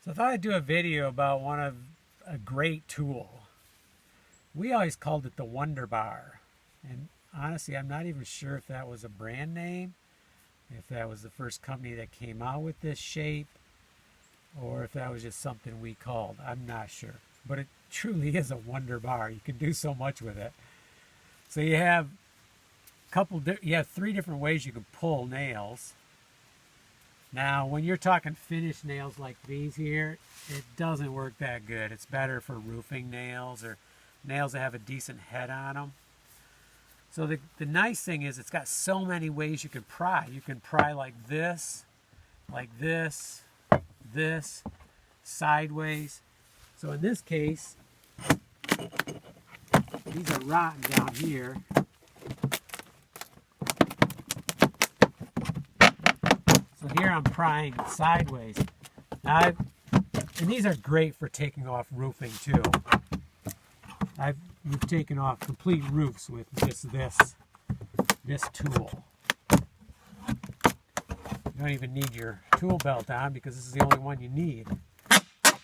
So I thought I'd do a video about a great tool. We always called it the Wonder Bar. And honestly, I'm not even sure if that was a brand name, if that was the first company that came out with this shape, or if that was just something we called. I'm not sure. But it truly is a Wonder Bar. You can do so much with it. So you have three different ways you can pull nails. Now, when you're talking finished nails like these here, it doesn't work that good. It's better for roofing nails or nails that have a decent head on them. So the nice thing is it's got so many ways you can pry. You can pry like this, this, sideways. So in this case, these are rotten down here. So here I'm prying sideways. And these are great for taking off roofing too. We've taken off complete roofs with just this tool. You don't even need your tool belt on because this is the only one you need.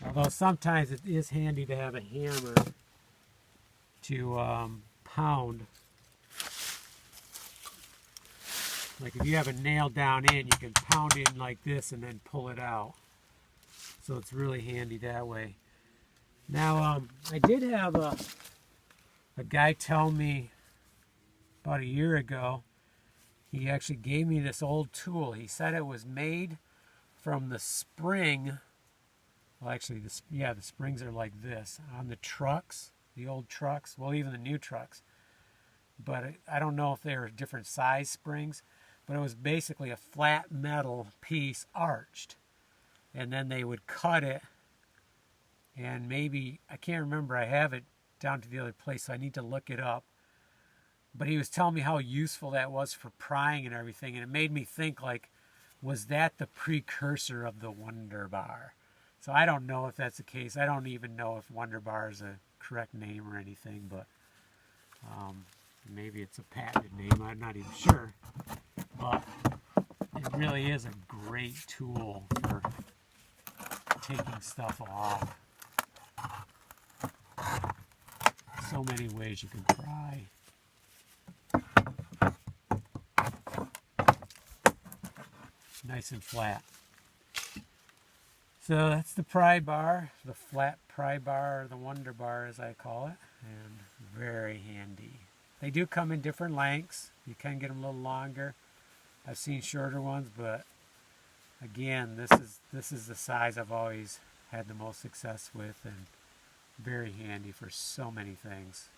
Although sometimes it is handy to have a hammer to pound. Like if you have a nail down in, you can pound in like this and then pull it out. So it's really handy that way. Now, I did have a guy tell me about a year ago, he actually gave me this old tool. He said it was made from the spring. Well, actually, the springs are like this on the trucks, the old trucks, well, even the new trucks. But I don't know if they were different size springs, but it was basically a flat metal piece arched. And then they would cut it, and maybe, I can't remember, I have it down to the other place, so I need to look it up. But he was telling me how useful that was for prying and everything, and it made me think, like, was that the precursor of the Wonder Bar? So I don't know if that's the case. I don't even know if Wonder Bar is a correct name or anything, but maybe it's a patented name. I'm not even sure. But it really is a great tool for taking stuff off. So many ways you can pry. Nice and flat. So that's the pry bar, the flat pry bar, or the Wonder Bar as I call it, and very handy. They do come in different lengths. You can get them a little longer. I've seen shorter ones, but again, this is the size I've always had the most success with, and very handy for so many things.